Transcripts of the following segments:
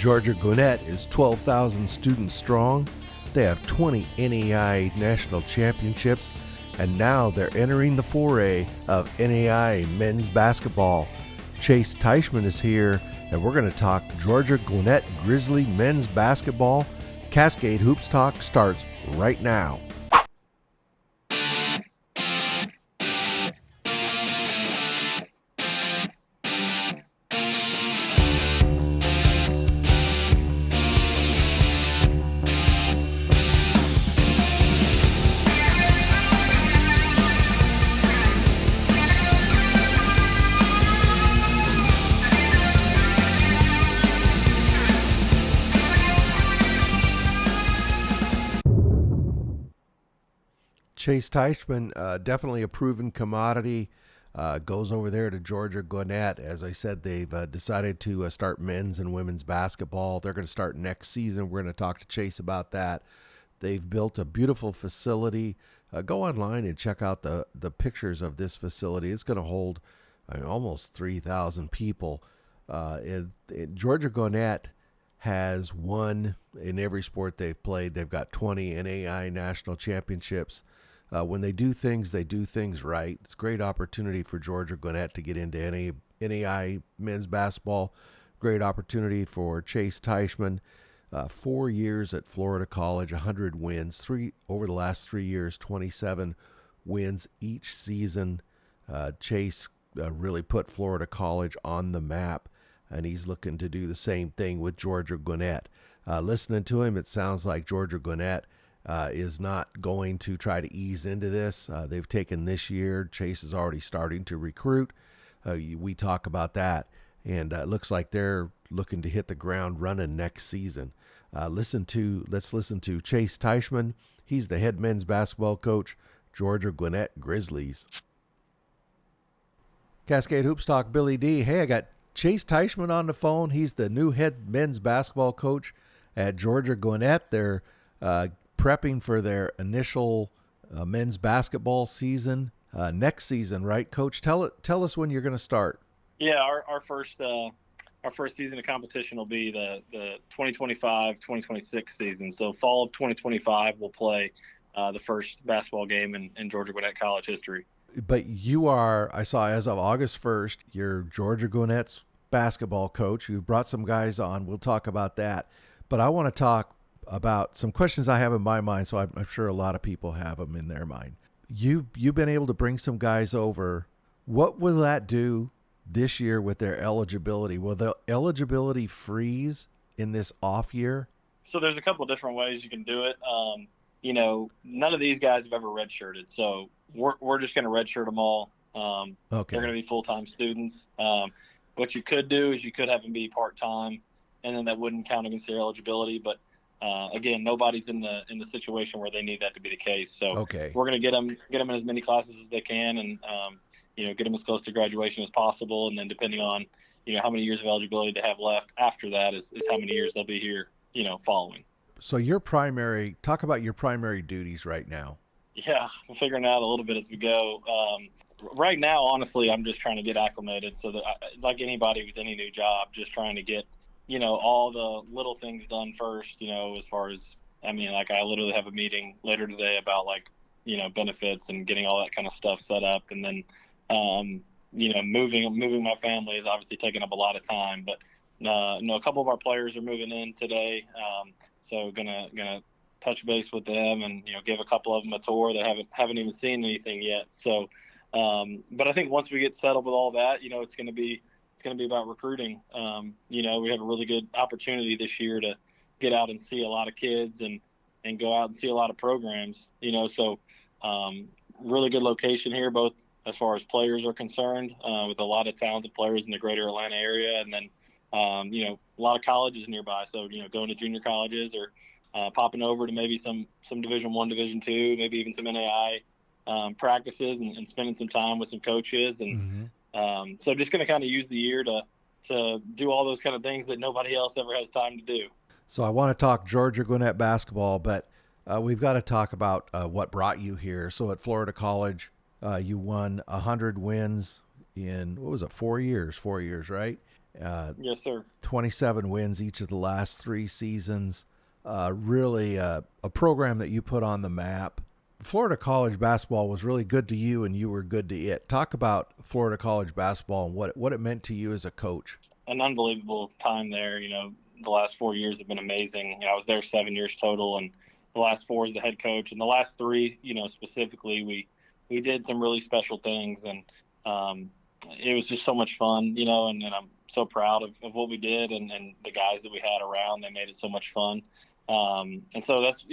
Georgia Gwinnett is 12,000 students strong. They have 20 NAIA national championships, and now they're entering the foray of NAIA men's basketball. Chase Teichmann is here, and we're going to talk Georgia Gwinnett Grizzly men's basketball. Cascade Hoops Talk starts right now. Chase Teichmann, definitely a proven commodity, goes over there to Georgia Gwinnett. As I said, they've decided to start men's and women's basketball. They're going to start next season. We're going to talk to Chase about that. They've built a beautiful facility. Go online and check out the pictures of this facility. It's going to hold almost 3,000 people. Georgia Gwinnett has won in every sport they've played. They've got 20 NAIA national championships. When they do things right. It's a great opportunity for Georgia Gwinnett to get into NAIA men's basketball. Great opportunity for Chase Teichmann. 4 years at Florida College, 100 wins. Over the last 3 years, 27 wins each season. Chase really put Florida College on the map, and he's looking to do the same thing with Georgia Gwinnett. Listening to him, it sounds like Georgia Gwinnett is not going to try to ease into this. They've taken this year. Chase is already starting to recruit. We talk about that, and it looks like they're looking to hit the ground running next season. Let's listen to Chase Teichmann. He's the head men's basketball coach, Georgia Gwinnett Grizzlies. Cascade Hoops Talk, Billy D. Hey, I got Chase Teichmann on the phone. He's the new head men's basketball coach at Georgia Gwinnett. They're prepping for their initial men's basketball season next season, right, Coach? Tell us when you're going to start. Yeah, our first season of competition will be the 2025-2026 season. So fall of 2025, we'll play the first basketball game in Georgia Gwinnett college history. But you are, I saw as of August 1st, you're Georgia Gwinnett's basketball coach. You've brought some guys on. We'll talk about that. But I want to talk about some questions I have in my mind, so I'm sure a lot of people have them in their mind. You've been able to bring some guys over. What will that do this year with their eligibility? Will the eligibility freeze in this off year? So there's a couple of different ways you can do it. None of these guys have ever redshirted, so we're just going to redshirt them all. Okay. They're going to be full-time students. What you could do is you could have them be part-time, and then that wouldn't count against their eligibility. But again, nobody's in the situation where they need that to be the case. So we're going to get them in as many classes as they can, and get them as close to graduation as possible. And then depending on how many years of eligibility they have left after that is how many years they'll be here following. So talk about your primary duties right now. Yeah, we're figuring out a little bit as we go. Right now, honestly, I'm just trying to get acclimated. So that, like anybody with any new job, just trying to get all the little things done first, as far as, I literally have a meeting later today about benefits and getting all that kind of stuff set up. And then, moving my family is obviously taking up a lot of time, but, a couple of our players are moving in today. So gonna touch base with them and, give a couple of them a tour. They haven't even seen anything yet. So, but I think once we get settled with all that, it's going to be about recruiting. We have a really good opportunity this year to get out and see a lot of kids and go out and see a lot of programs, so really good location here, both as far as players are concerned, with a lot of talented players in the greater Atlanta area. And then, a lot of colleges nearby. So, going to junior colleges or popping over to maybe some Division I, Division II, maybe even some NAI practices and spending some time with some coaches. And so just going to kind of use the year to do all those kind of things that nobody else ever has time to do. So I want to talk Georgia Gwinnett basketball, but we've got to talk about what brought you here. So at Florida College, you won 100 wins in, 4 years, right? Yes, sir. 27 wins each of the last 3 seasons. Really a program that you put on the map. Florida college basketball was really good to you, and you were good to it. Talk about Florida college basketball and what it meant to you as a coach. An unbelievable time there. The last 4 years have been amazing. I was there 7 years total, and the last four as the head coach, and the last three, specifically, we did some really special things, and it was just so much fun, and I'm so proud of what we did, and the guys that we had around. They made it so much fun. And so that's,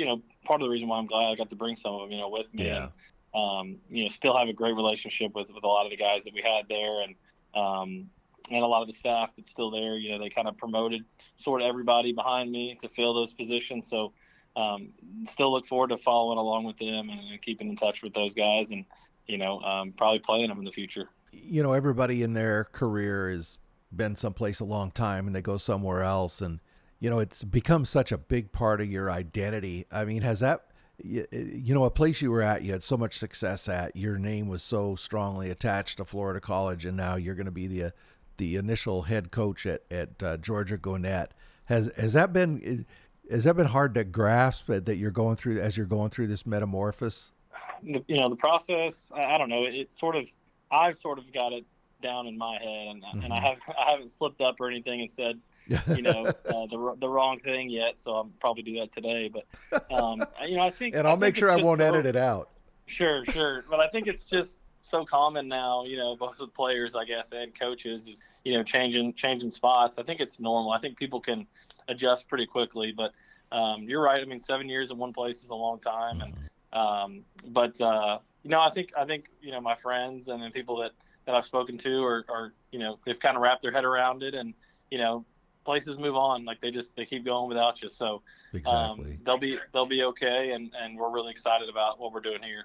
part of the reason why I'm glad I got to bring some of them, with me. Yeah. And, still have a great relationship with a lot of the guys that we had there, and a lot of the staff that's still there. They kind of promoted sort of everybody behind me to fill those positions. So still look forward to following along with them and keeping in touch with those guys, and, probably playing them in the future. Everybody in their career has been someplace a long time and they go somewhere else. And, it's become such a big part of your identity. I mean, has that, a place you were at, you had so much success at, your name was so strongly attached to Florida College, and now you're going to be the initial head coach at Georgia Gwinnett. Has that been hard to grasp that you're going through as you're going through this metamorphosis? The process, I don't know. I've sort of got it down in my head, and I haven't slipped up or anything and said, the wrong thing yet. So I'll probably do that today. But I think, and I'll make sure I won't edit it out. Sure. But I think it's just so common now, both with players, I guess, and coaches, is, changing spots. I think it's normal. I think people can adjust pretty quickly, but you're right. I mean, 7 years in one place is a long time. And, I think, my friends and people that I've spoken to are they've kind of wrapped their head around it, and, places move on. Like they keep going without you. So exactly. They'll be okay. And we're really excited about what we're doing here.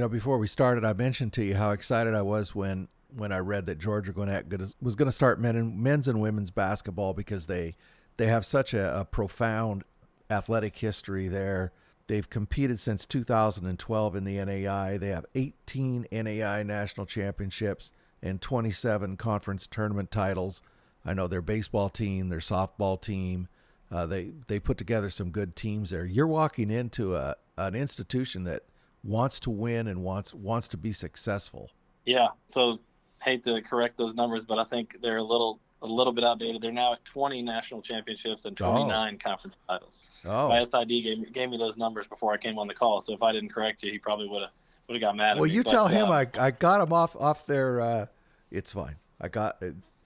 Before we started, I mentioned to you how excited I was when I read that Georgia Gwinnett was going to start men's and women's basketball, because they have such a profound athletic history there. They've competed since 2012 in the NAI. They have 18 NAI national championships and 27 conference tournament titles. I know their baseball team, their softball team, they put together some good teams there. You're walking into an institution that wants to win and wants to be successful. Yeah. So hate to correct those numbers, but I think they're a little bit outdated. They're now at 20 national championships and 29 conference titles. My SID gave me those numbers before I came on the call. So if I didn't correct you, he probably would have got mad at me. Well, you tell him I got him off their. It's fine.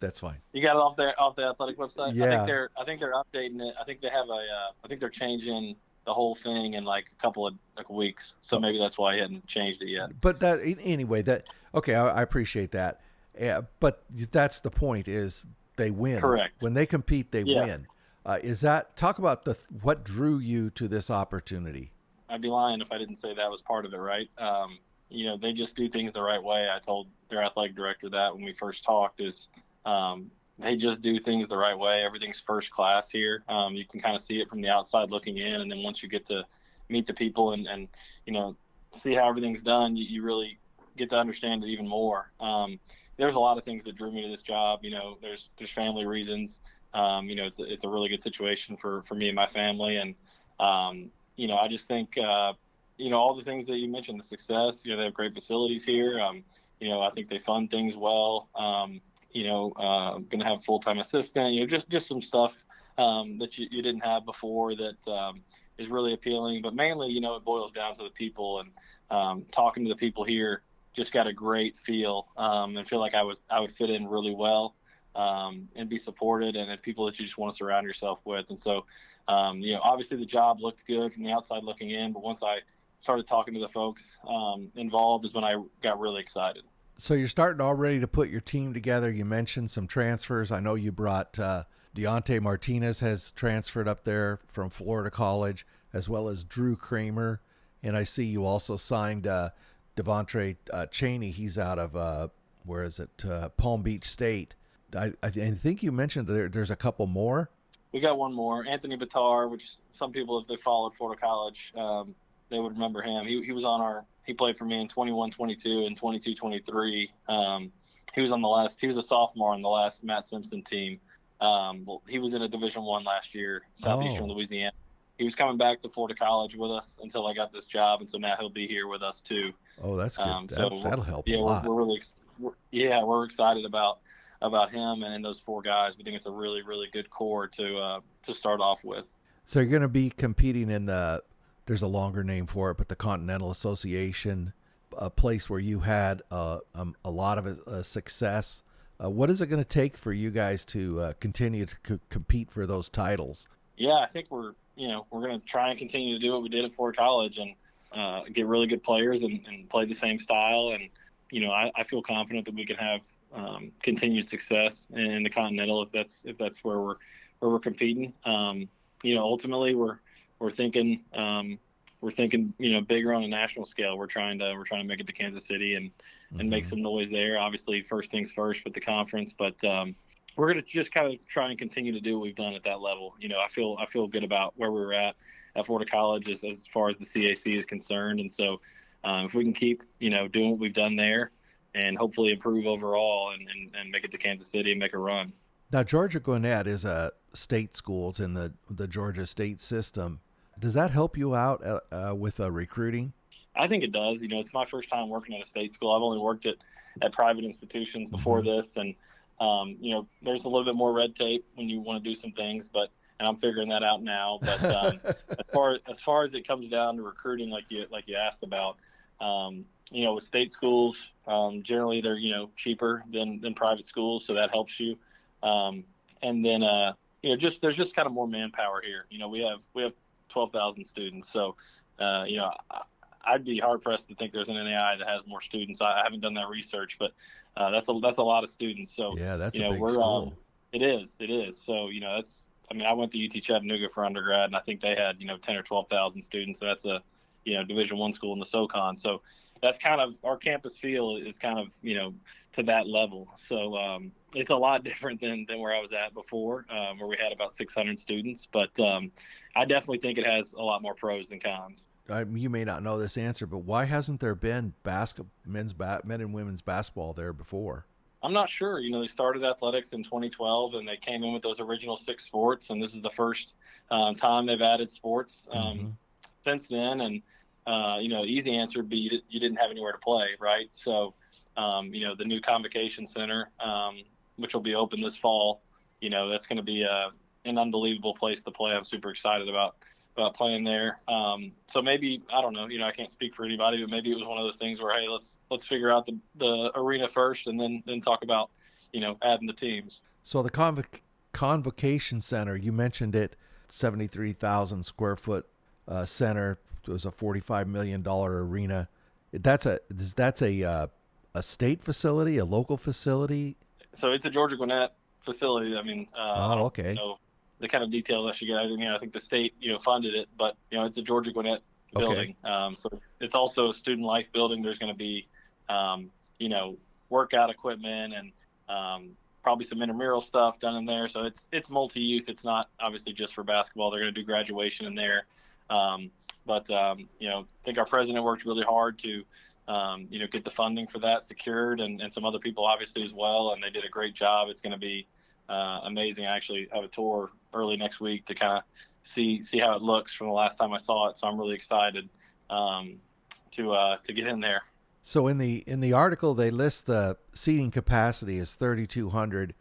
That's fine. You got it off the athletic website. Yeah. I think they're updating it. I think they have I think they're changing the whole thing in like a couple of weeks. So maybe that's why he hadn't changed it yet. But okay. I appreciate that. Yeah, but that's the point, is they win. Correct. When they compete, they win. Talk about what drew you to this opportunity? I'd be lying if I didn't say that was part of it, right? They just do things the right way. I told their athletic director that when we first talked, is they just do things the right way. Everything's first class here. You can kind of see it from the outside looking in, and then once you get to meet the people and see how everything's done, you really get to understand it even more. There's a lot of things that drew me to this job. There's family reasons. It's a really good situation for me and my family, and I just think all the things that you mentioned, the success. They have great facilities here. I think they fund things well. Going to have a full-time assistant. Just some stuff that you didn't have before that is really appealing. But mainly, it boils down to the people, and talking to the people here. Just got a great feel and feel like I would fit in really well and be supported, and people that you just want to surround yourself with. And so, obviously the job looked good from the outside looking in, but once I started talking to the folks involved is when I got really excited. So you're starting already to put your team together. You mentioned some transfers. I know you brought Deontay Martinez has transferred up there from Florida College, as well as Drew Kramer. And I see you also signed Devontre Cheney. He's out of Palm Beach State. I think you mentioned there's a couple more. We got one more, Anthony Bitar, which some people, if they followed Florida College, they would remember him. He was on he played for me in 21-22 and 22-23. he was a sophomore on the last Matt Simpson team. Well, he was in a Division I last year, Southeastern Louisiana. He was coming back to Florida College with us until I got this job, and so now he'll be here with us too. Oh, that's good. That'll help yeah, a lot. We're really we're excited about him and those four guys. We think it's a really, really good core to start off with. So you're going to be competing in there's a longer name for it, but the Continental Association, a place where you had a lot of success. What is it going to take for you guys to continue to compete for those titles? Yeah, I think we're going to try and continue to do what we did at Florida College and get really good players and play the same style. And, I feel confident that we can have continued success in the Continental if that's where we're competing. Ultimately we're thinking bigger on a national scale. We're trying to make it to Kansas City and make some noise there. Obviously, first things first with the conference, but we're going to just kind of try and continue to do what we've done at that level. I feel good about where we were at Florida College as far as the CAC is concerned, and so if we can keep doing what we've done there and hopefully improve overall and make it to Kansas City and make a run. Now, Georgia Gwinnett is a state school. It's in the Georgia state system. Does that help you out with recruiting? I think it does. It's my first time working at a state school. I've only worked at private institutions before this, and there's a little bit more red tape when you want to do some things, and I'm figuring that out now. But as far as it comes down to recruiting, like you asked about, with state schools, generally they're cheaper than private schools, so that helps you. And then there's just kind of more manpower here. We have 12,000 students, so I'd be hard pressed to think there's an NAI that has more students. I haven't done that research, but that's a lot of students. So yeah, that's a big school. It is. So I went to UT Chattanooga for undergrad, and I think they had 10 or 12,000 students. So that's a Division I school in the SoCon. So that's kind of our campus feel is kind of to that level. So it's a lot different than where I was at before, where we had about 600 students. But I definitely think it has a lot more pros than cons. You may not know this answer, but why hasn't there been men and women's basketball there before? I'm not sure. They started athletics in 2012, and they came in with those original 6 sports, and this is the first time they've added sports since then. And easy answer would be you didn't have anywhere to play, right? So, the new Convocation Center, which will be open this fall, that's going to be an unbelievable place to play. I'm super excited about playing there. So maybe, I don't know, I can't speak for anybody, but maybe it was one of those things where, hey, let's figure out the arena first and then talk about, adding the teams. So the Convocation Center, you mentioned it, 73,000 square foot center. It was a $45 million arena. That's a state facility, a local facility? So it's a Georgia Gwinnett facility. Okay. So the kind of details I should get. I think the state, funded it, but it's a Georgia Gwinnett building. Okay. So it's also a student life building. There's going to be, workout equipment and probably some intramural stuff done in there. So it's multi-use. It's not obviously just for basketball. They're going to do graduation in there. But I think our president worked really hard to, get the funding for that secured and some other people obviously as well. And they did a great job. It's going to be amazing. I actually have a tour early next week to kind of see how it looks from the last time I saw it. So I'm really excited to get in there. So in the article, they list the seating capacity as 3,200.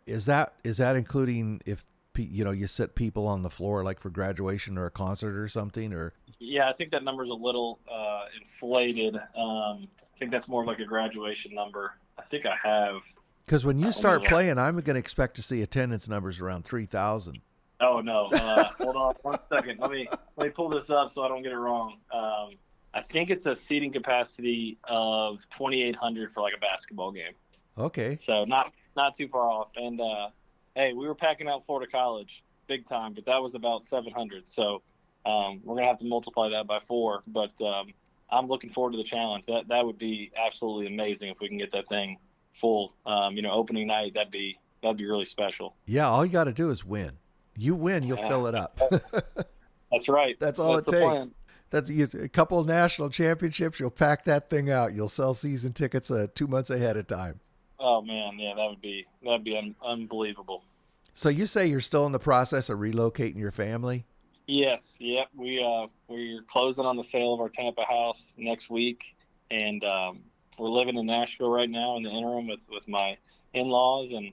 Is that including if you sit people on the floor like for graduation or a concert or something? Or yeah, I think that number's a little inflated. I think that's more of like a graduation number. I think I have. Because when you start playing, I'm going to expect to see attendance numbers around 3,000. Oh no! Hold on 1 second. Let me pull this up so I don't get it wrong. I think it's a seating capacity of 2,800 for like a basketball game. Okay. So not too far off. And hey, we were packing out Florida College big time, but that was about 700. So we're gonna have to multiply that by 4. But I'm looking forward to the challenge. That would be absolutely amazing if we can get that thing full. Opening night, that'd be really special. Yeah, all you got to do is win. You win, you'll fill it up. That's right. That's all it takes. Plan. That's a couple of national championships. You'll pack that thing out. You'll sell season tickets 2 months ahead of time. Oh man, yeah, that'd be unbelievable. So you say you're still in the process of relocating your family? Yes, yep. We're closing on the sale of our Tampa house next week, and we're living in Nashville right now in the interim with my in-laws, and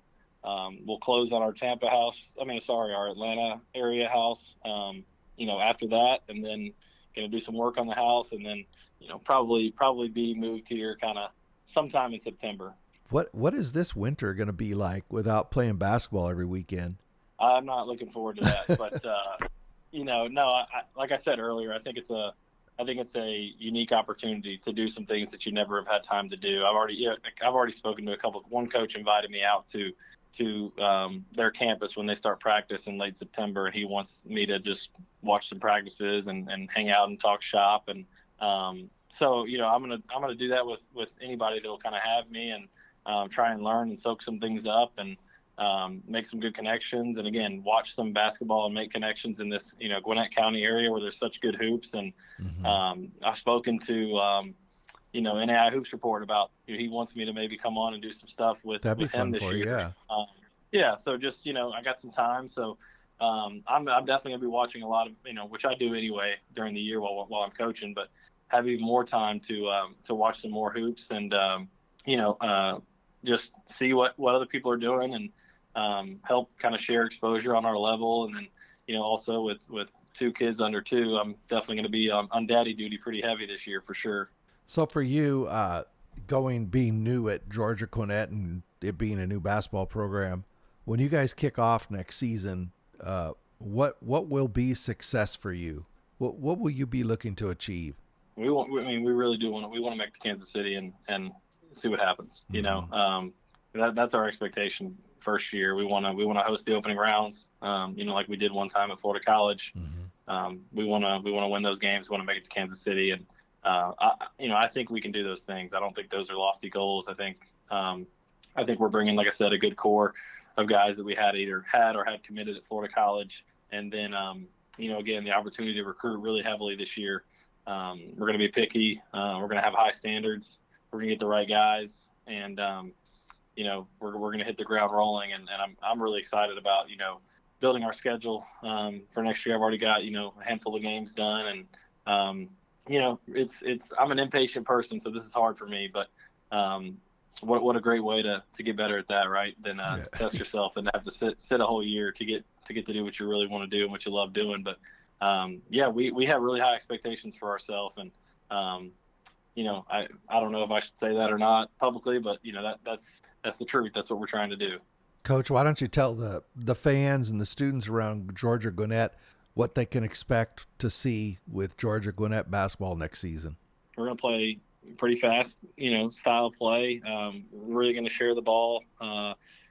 we'll close on our Tampa house. I mean, sorry, our Atlanta area house. After that, and then gonna do some work on the house, and then probably be moved here kind of sometime in September. What is this winter going to be like without playing basketball every weekend? I'm not looking forward to that, but no, like I said earlier, I think it's a unique opportunity to do some things that you never have had time to do. I've already spoken to one coach invited me out to their campus when they start practice in late September, and he wants me to just watch some practices and hang out and talk shop, and so I'm gonna do that with anybody that will kind of have me, and try and learn and soak some things up, and make some good connections, and again watch some basketball and make connections in this Gwinnett County area where there's such good hoops. And I've spoken to NAI Hoops Report about he wants me to maybe come on and do some stuff with him this year. Yeah, so just I got some time, so I'm definitely gonna be watching a lot of which I do anyway during the year while I'm coaching, but have even more time to watch some more hoops, and just see what other people are doing, and help kind of share exposure on our level. And then also with two kids under two, I'm definitely going to be on daddy duty pretty heavy this year for sure. So for you, being new at Georgia Gwinnett and it being a new basketball program, when you guys kick off next season, what will be success for you? What will you be looking to achieve? We really do want to make the Kansas City and see what happens. That's our expectation. First year, we want to host the opening rounds. Like we did one time at Florida College. We want to win those games. We want to make it to Kansas City, and I think we can do those things. I don't think those are lofty goals. I think we're bringing, like I said, a good core of guys that we had committed at Florida College, and then again the opportunity to recruit really heavily this year. We're going to be picky. We're going to have high standards. We're going to get the right guys, and we're going to hit the ground rolling. And I'm really excited about building our schedule for next year. I've already got a handful of games done, and it's I'm an impatient person, so this is hard for me. But what a great way to get better at that, right? Than to test yourself and have to sit a whole year to get to do what you really want to do and what you love doing. But we have really high expectations for ourselves, and I don't know if I should say that or not publicly, but that's the truth. That's what we're trying to do. Coach, why don't you tell the fans and the students around Georgia Gwinnett what they can expect to see with Georgia Gwinnett basketball next season? We're going to play pretty fast, style of play. We're really going to share the ball.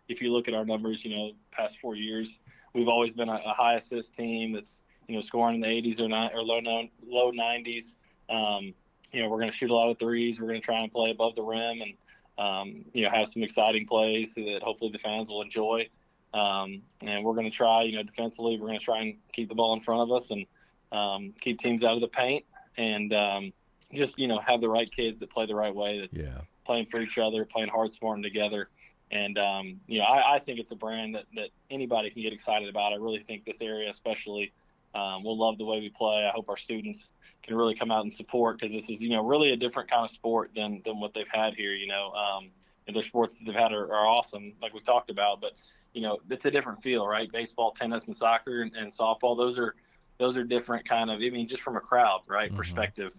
If you look at our numbers, past 4 years, we've always been a high assist team that's scoring in the 80s or low 90s. We're going to shoot a lot of threes. We're going to try and play above the rim, and have some exciting plays so that hopefully the fans will enjoy. And we're going to try, defensively, we're going to try and keep the ball in front of us, and keep teams out of the paint, and just have the right kids that play the right way. That's playing for each other, playing hard, smart, and together. And I think it's a brand that anybody can get excited about. I really think this area, especially. We'll love the way we play. I hope our students can really come out and support, because this is, really a different kind of sport than what they've had here. And their sports that they've had are awesome, like we've talked about, but it's a different feel, right? Baseball, tennis, and soccer and softball. Those are different kind of, just from a crowd, right, perspective.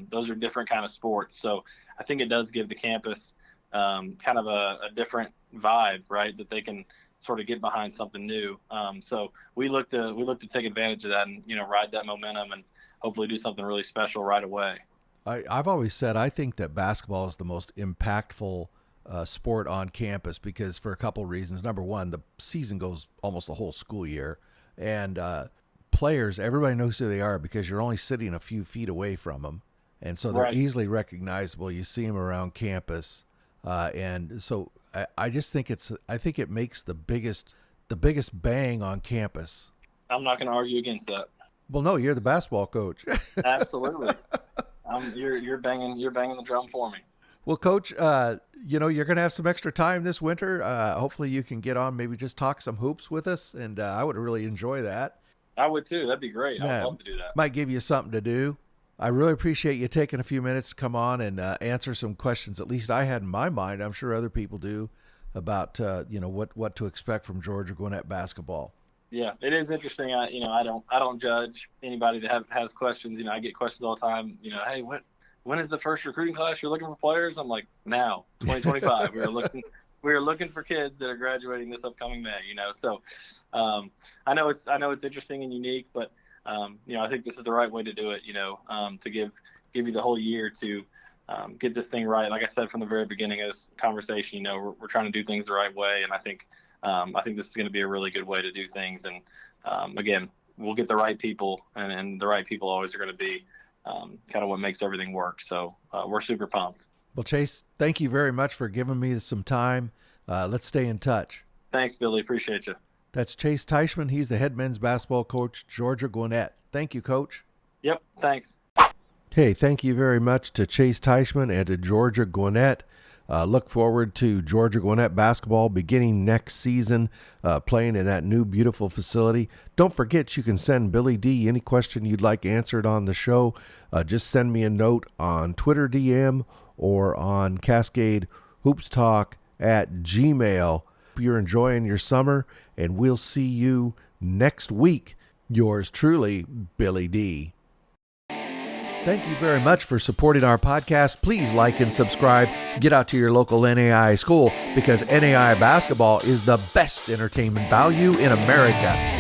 Those are different kind of sports. So I think it does give the campus kind of a different vibe, right, that they can sort of get behind something new. So we look to take advantage of that and ride that momentum and hopefully do something really special right away. I've always said I think that basketball is the most impactful sport on campus, because for a couple of reasons. Number one, the season goes almost the whole school year, and players, everybody knows who they are because you're only sitting a few feet away from them, and so they're easily recognizable. You see them around campus. And so I just think it makes the biggest bang on campus. I'm not going to argue against that. Well, no, you're the basketball coach. Absolutely. You're banging the drum for me. Well, Coach, you're going to have some extra time this winter. Hopefully you can get on, maybe just talk some hoops with us, and I would really enjoy that. I would too. That'd be great. I would love to do that. Might give you something to do. I really appreciate you taking a few minutes to come on and answer some questions, at least I had in my mind. I'm sure other people do, about what to expect from Georgia Gwinnett basketball. Yeah, it is interesting. I don't judge anybody that has questions. I get questions all the time. Hey, when is the first recruiting class you're looking for players? I'm like, now, 2025. we are looking for kids that are graduating this upcoming May. So I know it's interesting and unique, but I think this is the right way to do it. To give you the whole year to get this thing right. Like I said from the very beginning of this conversation, we're trying to do things the right way, and I think this is going to be a really good way to do things. And again, we'll get the right people, and the right people always are going to be kind of what makes everything work. So we're super pumped. Well, Chase, thank you very much for giving me some time. Let's stay in touch. Thanks, Billy. Appreciate you. That's Chase Teichmann. He's the head men's basketball coach, Georgia Gwinnett. Thank you, Coach. Yep, thanks. Hey, thank you very much to Chase Teichmann and to Georgia Gwinnett. Look forward to Georgia Gwinnett basketball beginning next season, playing in that new beautiful facility. Don't forget, you can send Billy D any question you'd like answered on the show. Just send me a note on Twitter DM or on Cascade Hoops Talk at Gmail. Hope you're enjoying your summer, and we'll see you next week. Yours truly, Billy D. Thank you very much for supporting our podcast. Please like and subscribe. Get out to your local NAI school, because NAI basketball is the best entertainment value in America.